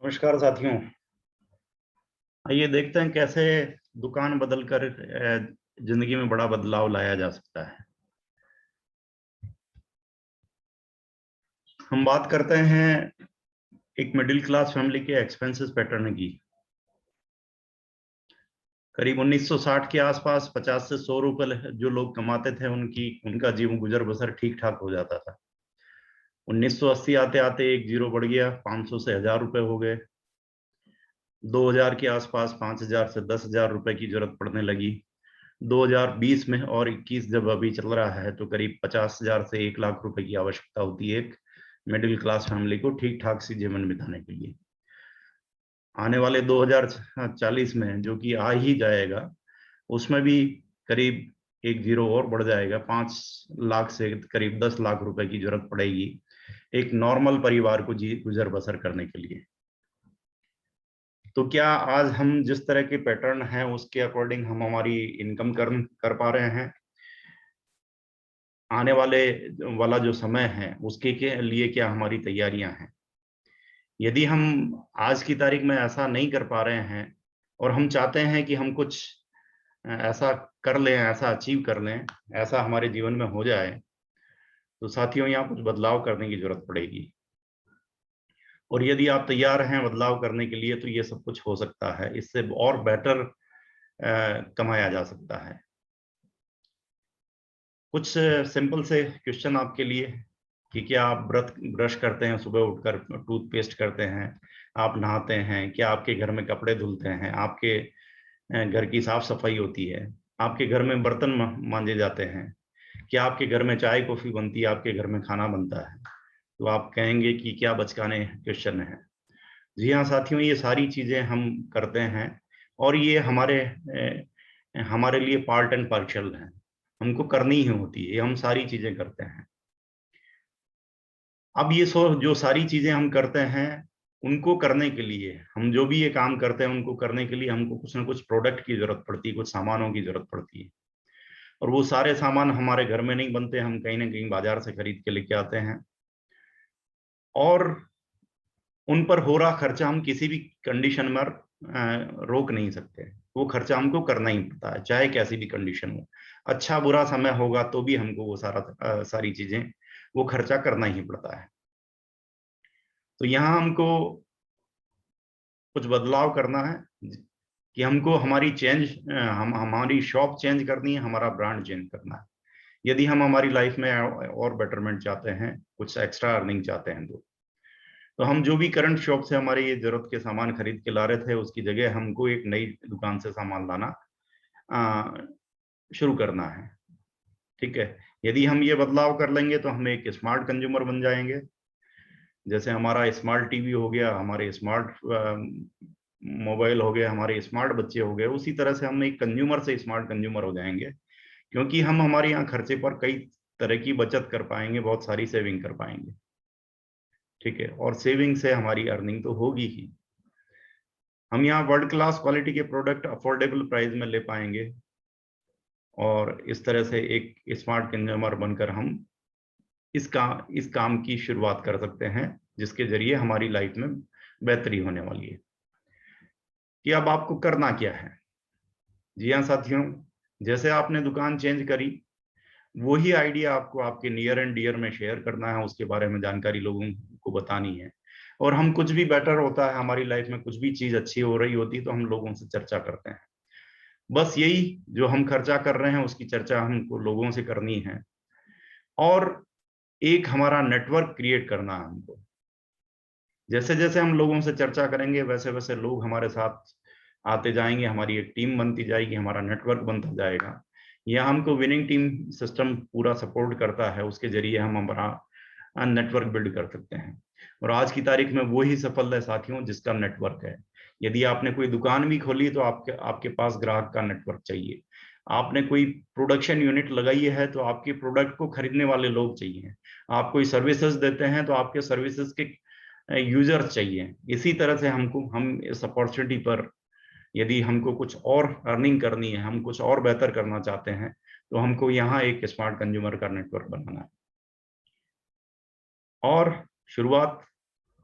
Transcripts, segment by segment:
नमस्कार साथियों। आइए देखते हैं कैसे दुकान बदलकर जिंदगी में बड़ा बदलाव लाया जा सकता है। हम बात करते हैं एक मिडिल क्लास फैमिली के एक्सपेंसेस पैटर्न की। करीब 1960 के आसपास 50 से 100 रुपए जो लोग कमाते थे उनका जीवन गुजर बसर ठीक ठाक हो जाता था। 1980 आते आते एक जीरो बढ़ गया, 500 से 1000 रुपए हो गए। 2000 के आसपास 5000 से 10,000 रुपए की जरूरत पड़ने लगी। 2020 में और 21 जब अभी चल रहा है तो करीब 50,000 से 1 लाख रुपए की आवश्यकता होती है एक मिडिल क्लास फैमिली को ठीक ठाक सी जीवन बिताने के लिए। आने वाले 2040 में जो कि आ ही जाएगा, उसमें भी करीब एक जीरो और बढ़ जाएगा। 5 लाख से करीब 10 लाख रुपए की जरूरत पड़ेगी एक नॉर्मल परिवार को जी गुजर बसर करने के लिए। तो क्या आज हम जिस तरह के पैटर्न हैं उसके अकॉर्डिंग हम हमारी इनकम कर पा रहे हैं? आने वाला जो समय है उसके के लिए क्या हमारी तैयारियां हैं? यदि हम आज की तारीख में ऐसा नहीं कर पा रहे हैं और हम चाहते हैं कि हम कुछ ऐसा कर लें, ऐसा अचीव कर लें, ऐसा हमारे जीवन में हो जाए, तो साथियों यहाँ कुछ बदलाव करने की जरूरत पड़ेगी। और यदि आप तैयार हैं बदलाव करने के लिए तो ये सब कुछ हो सकता है, इससे और बेटर कमाया जा सकता है। कुछ सिंपल से क्वेश्चन आपके लिए कि क्या आप ब्रश करते हैं, सुबह उठकर टूथपेस्ट करते हैं, आप नहाते हैं, क्या आपके घर में कपड़े धुलते हैं, आपके घर की साफ सफाई होती है, आपके घर में बर्तन मांजे जाते हैं, क्या आपके घर में चाय कॉफी बनती है, आपके घर में खाना बनता है? तो आप कहेंगे कि क्या बचकाने क्वेश्चन है। जी हाँ साथियों, ये सारी चीजें हम करते हैं और ये हमारे लिए पार्ट एंड पार्शल है, हमको करनी ही होती है, ये हम सारी चीजें करते हैं। अब ये जो सारी चीजें हम करते हैं उनको करने के लिए, हम जो भी ये काम करते हैं उनको करने के लिए हमको कुछ ना कुछ प्रोडक्ट की जरूरत पड़ती है, कुछ सामानों की जरूरत पड़ती है। और वो सारे सामान हमारे घर में नहीं बनते, हम कहीं ना कहीं बाजार से खरीद के लेके आते हैं। और उन पर हो रहा खर्चा हम किसी भी कंडीशन में रोक नहीं सकते, वो खर्चा हमको करना ही पड़ता है, चाहे कैसी भी कंडीशन हो। अच्छा बुरा समय होगा तो भी हमको वो सारी चीजें, वो खर्चा करना ही पड़ता है। तो यहाँ हमको कुछ बदलाव करना है कि हमको हमारी शॉप चेंज करनी है, हमारा ब्रांड चेंज करना है। यदि हम हमारी लाइफ में और बेटरमेंट चाहते हैं, कुछ एक्स्ट्रा अर्निंग चाहते हैं, तो हम जो भी करंट शॉप से हमारे ये जरूरत के सामान खरीद के ला रहे थे उसकी जगह हमको एक नई दुकान से सामान लाना शुरू करना है। ठीक है, यदि हम ये बदलाव कर लेंगे तो हम एक स्मार्ट कंज्यूमर बन जाएंगे। जैसे हमारा स्मार्ट टीवी हो गया, हमारे स्मार्ट मोबाइल हो गए, हमारे स्मार्ट बच्चे हो गए, उसी तरह से हम एक कंज्यूमर से स्मार्ट कंज्यूमर हो जाएंगे, क्योंकि हम हमारे यहाँ खर्चे पर कई तरह की बचत कर पाएंगे, बहुत सारी सेविंग कर पाएंगे। ठीक है, और सेविंग से हमारी अर्निंग तो होगी ही। हम यहाँ वर्ल्ड क्लास क्वालिटी के प्रोडक्ट अफोर्डेबल प्राइस में ले पाएंगे और इस तरह से एक स्मार्ट कंज्यूमर बनकर हम इस काम की शुरुआत कर सकते हैं, जिसके जरिए हमारी लाइफ में बेहतरी होने वाली है। कि अब आपको करना क्या है? जी हाँ साथियों, जैसे आपने दुकान चेंज करी, वही आइडिया आपको आपके नियर एंड डियर में शेयर करना है, उसके बारे में जानकारी लोगों को बतानी है। और हम कुछ भी बेटर होता है हमारी लाइफ में, कुछ भी चीज अच्छी हो रही होती है तो हम लोगों से चर्चा करते हैं। बस यही, जो हम खर्चा कर रहे हैं उसकी चर्चा हमको लोगों से करनी है और एक हमारा नेटवर्क क्रिएट करना है हमको। जैसे जैसे हम लोगों से चर्चा करेंगे वैसे वैसे लोग हमारे साथ आते जाएंगे, हमारी एक टीम बनती जाएगी, हमारा नेटवर्क बनता जाएगा। यह हमको विनिंग टीम सिस्टम पूरा सपोर्ट करता है, उसके जरिए हम हमारा नेटवर्क बिल्ड कर सकते हैं। और आज की तारीख में वो ही सफल है साथियों जिसका नेटवर्क है। यदि आपने कोई दुकान भी खोली तो आपके आपके पास ग्राहक का नेटवर्क चाहिए। आपने कोई प्रोडक्शन यूनिट लगाई है तो आपके प्रोडक्ट को खरीदने वाले लोग चाहिए। आप कोई सर्विसेज देते हैं तो आपके सर्विसेज के यूजर चाहिए। इसी तरह से हम इस अपॉर्चुनिटी पर, यदि हमको कुछ और अर्निंग करनी है, हम कुछ और बेहतर करना चाहते हैं, तो हमको यहाँ एक स्मार्ट कंज्यूमर का नेटवर्क बनाना है। और शुरुआत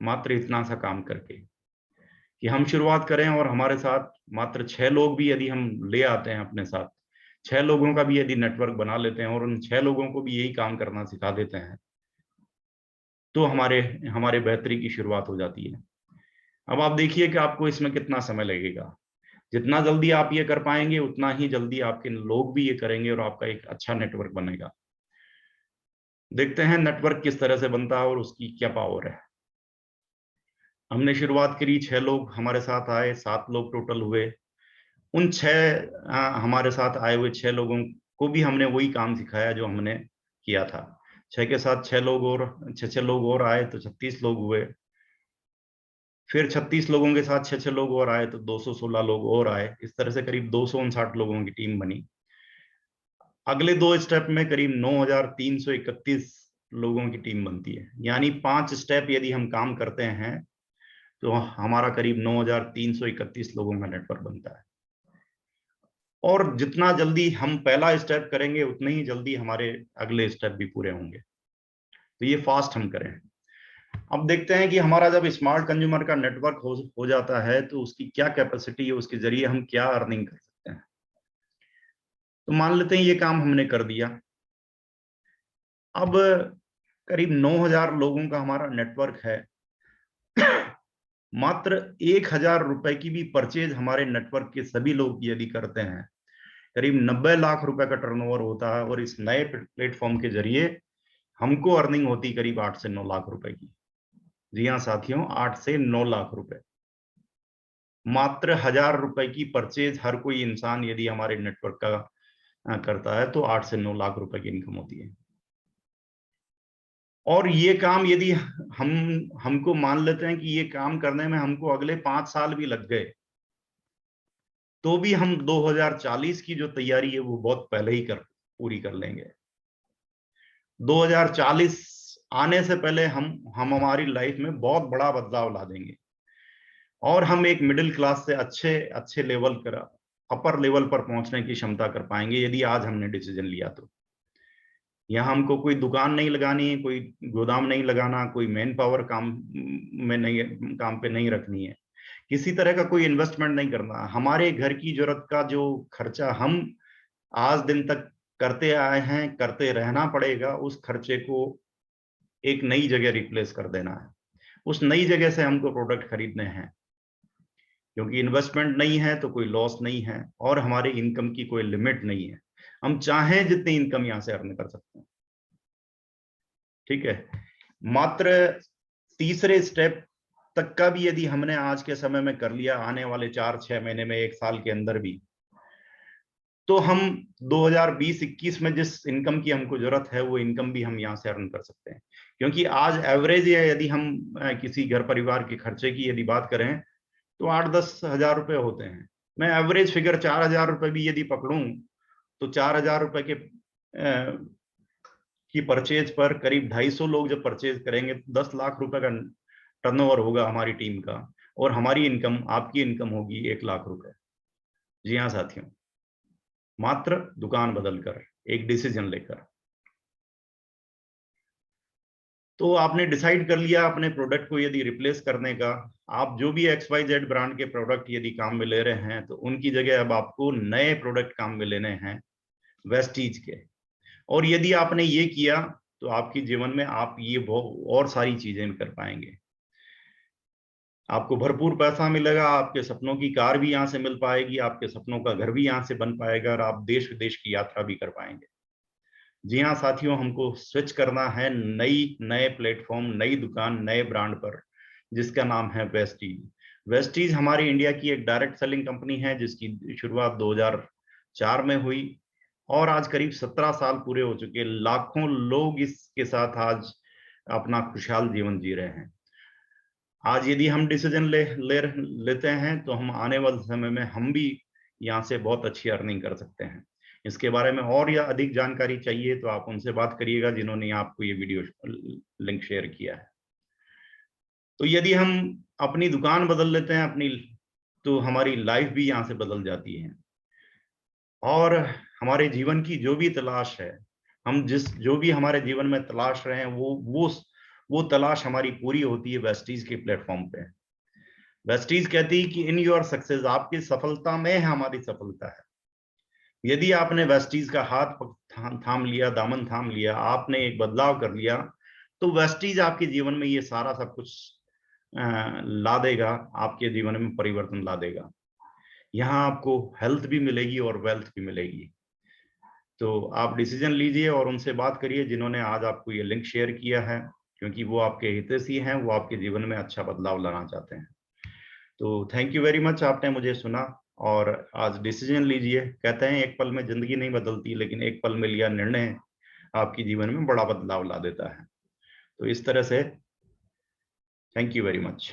मात्र इतना सा काम करके, कि हम शुरुआत करें और हमारे साथ मात्र 6 लोग भी यदि हम ले आते हैं अपने साथ, 6 लोगों का भी यदि नेटवर्क बना लेते हैं और उन 6 लोगों को भी यही काम करना सिखा देते हैं, तो हमारे हमारे बेहतरी की शुरुआत हो जाती है। अब आप देखिए कि आपको इसमें कितना समय लगेगा। जितना जल्दी आप ये कर पाएंगे उतना ही जल्दी आपके लोग भी ये करेंगे और आपका एक अच्छा नेटवर्क बनेगा। देखते हैं नेटवर्क किस तरह से बनता है और उसकी क्या पावर है। हमने शुरुआत करी, 6 लोग हमारे साथ आए, 7 लोग टोटल हुए। उन 6 हमारे साथ आए हुए 6 लोगों को भी हमने वही काम सिखाया जो हमने किया था। 6 के साथ 6 लोग और 6 लोग और आए तो 36 लोग हुए। फिर 36 लोगों के साथ 6 लोग और आए तो 216 लोग और आए। इस तरह से करीब 259 लोगों की टीम बनी। अगले 2 स्टेप में करीब 9,331 लोगों की टीम बनती है। यानी 5 स्टेप यदि हम काम करते हैं तो हमारा करीब 9,331 लोगों का नेटवर्क बनता है। और जितना जल्दी हम पहला स्टेप करेंगे उतने ही जल्दी हमारे अगले स्टेप भी पूरे होंगे। तो ये फास्ट हम करें। अब देखते हैं कि हमारा जब स्मार्ट कंज्यूमर का नेटवर्क हो जाता है तो उसकी क्या कैपेसिटी है, उसके जरिए हम क्या अर्निंग कर सकते हैं। तो मान लेते हैं ये काम हमने कर दिया। अब करीब 9,000 लोगों का हमारा नेटवर्क है। मात्र 1,000 रुपए की भी परचेज हमारे नेटवर्क के सभी लोग यदि करते हैं, करीब 90 लाख रुपए का टर्नओवर होता है। और इस नए प्लेटफॉर्म के जरिए हमको अर्निंग होती करीब 8 से 9 लाख रुपए की। जी हाँ साथियों, 8 से 9 लाख रुपए। मात्र 1,000 रुपए की परचेज हर कोई इंसान यदि हमारे नेटवर्क का करता है तो 8 से 9 लाख रुपए की इनकम होती है। और ये काम यदि हमको मान लेते हैं कि ये काम करने में हमको अगले 5 साल भी लग गए, तो भी हम 2040 की जो तैयारी है वो बहुत पहले ही पूरी कर लेंगे। 2040 आने से पहले हम हमारी लाइफ में बहुत बड़ा बदलाव ला देंगे और हम एक मिडिल क्लास से अच्छे अच्छे लेवल पर, अपर लेवल पर पहुंचने की क्षमता कर पाएंगे यदि आज हमने डिसीजन लिया तो। यहाँ हमको कोई दुकान नहीं लगानी है, कोई गोदाम नहीं लगाना, कोई मैन पावर काम पे नहीं रखनी है, किसी तरह का कोई इन्वेस्टमेंट नहीं करना। हमारे घर की जरूरत का जो खर्चा हम आज दिन तक करते आए हैं, करते रहना पड़ेगा, उस खर्चे को एक नई जगह रिप्लेस कर देना है। उस नई जगह से हमको प्रोडक्ट खरीदने हैं, क्योंकि इन्वेस्टमेंट नहीं है तो कोई लॉस नहीं है और हमारे इनकम की कोई लिमिट नहीं है। हम चाहें जितनी इनकम यहां से अर्न कर सकते हैं। ठीक है। मात्र तीसरे स्टेप तक का भी यदि हमने आज के समय में कर लिया, आने वाले 4-6 महीने में, 1 साल के अंदर भी, तो हम 2020-21 में जिस इनकम की हमको जरूरत है वो इनकम भी हम यहाँ से अर्न कर सकते हैं। क्योंकि आज एवरेज यदि हम किसी घर परिवार के खर्चे की यदि बात करें तो 8-10 हजार रुपए होते हैं। मैं एवरेज फिगर 4,000 रुपए भी यदि पकड़ूं तो 4,000 रुपए के की परचेज पर करीब 250 लोग जब परचेज करेंगे, 10 लाख रुपए का टर्नओवर होगा हमारी टीम का, और हमारी इनकम, आपकी इनकम होगी 1 लाख रुपए। जी हाँ साथियों, मात्र दुकान बदलकर, एक डिसीजन लेकर। तो आपने डिसाइड कर लिया अपने प्रोडक्ट को यदि रिप्लेस करने का। आप जो भी XYZ ब्रांड के प्रोडक्ट यदि काम में ले रहे हैं तो उनकी जगह अब आपको नए प्रोडक्ट काम में लेने हैं वेस्टीज के। और यदि आपने ये किया तो आपके जीवन में आप ये और सारी चीजें कर पाएंगे। आपको भरपूर पैसा मिलेगा, आपके सपनों की कार भी यहाँ से मिल पाएगी, आपके सपनों का घर भी यहाँ से बन पाएगा और आप देश विदेश की यात्रा भी कर पाएंगे। जी हाँ साथियों, हमको स्विच करना है नए प्लेटफॉर्म, नई दुकान, नए ब्रांड पर, जिसका नाम है वेस्टीज। वेस्टीज हमारी इंडिया की एक डायरेक्ट सेलिंग कंपनी है जिसकी शुरुआत 2004 में हुई और आज करीब 17 साल पूरे हो चुके। लाखों लोग इसके साथ आज अपना खुशहाल जीवन जी रहे हैं। आज यदि हम डिसीजन लेते हैं तो हम आने वाले समय में हम भी यहाँ से बहुत अच्छी अर्निंग कर सकते हैं। इसके बारे में और या अधिक जानकारी चाहिए तो आप उनसे बात करिएगा जिन्होंने आपको ये वीडियो लिंक शेयर किया है। तो यदि हम अपनी दुकान बदल लेते हैं अपनी, तो हमारी लाइफ भी यहाँ से बदल जाती है और हमारे जीवन की जो भी तलाश है, हम जो भी हमारे जीवन में तलाश रहे हैं वो तलाश हमारी पूरी होती है वेस्टीज के प्लेटफॉर्म पे। वेस्टीज कहती है कि इन योर सक्सेस, आपकी सफलता में हमारी सफलता है। यदि आपने वेस्टीज का हाथ थाम लिया, दामन थाम लिया, आपने एक बदलाव कर लिया, तो वेस्टीज आपके जीवन में ये सारा सब कुछ ला देगा, आपके जीवन में परिवर्तन ला देगा। यहाँ आपको हेल्थ भी मिलेगी और वेल्थ भी मिलेगी। तो आप डिसीजन लीजिए और उनसे बात करिए जिन्होंने आज आपको ये लिंक शेयर किया है, क्योंकि वो आपके हितैषी हैं, वो आपके जीवन में अच्छा बदलाव लाना चाहते हैं। तो थैंक यू वेरी मच, आपने मुझे सुना और आज डिसीजन लीजिए। कहते हैं एक पल में जिंदगी नहीं बदलती, लेकिन एक पल में लिया निर्णय आपके जीवन में बड़ा बदलाव ला देता है। तो इस तरह से थैंक यू वेरी मच।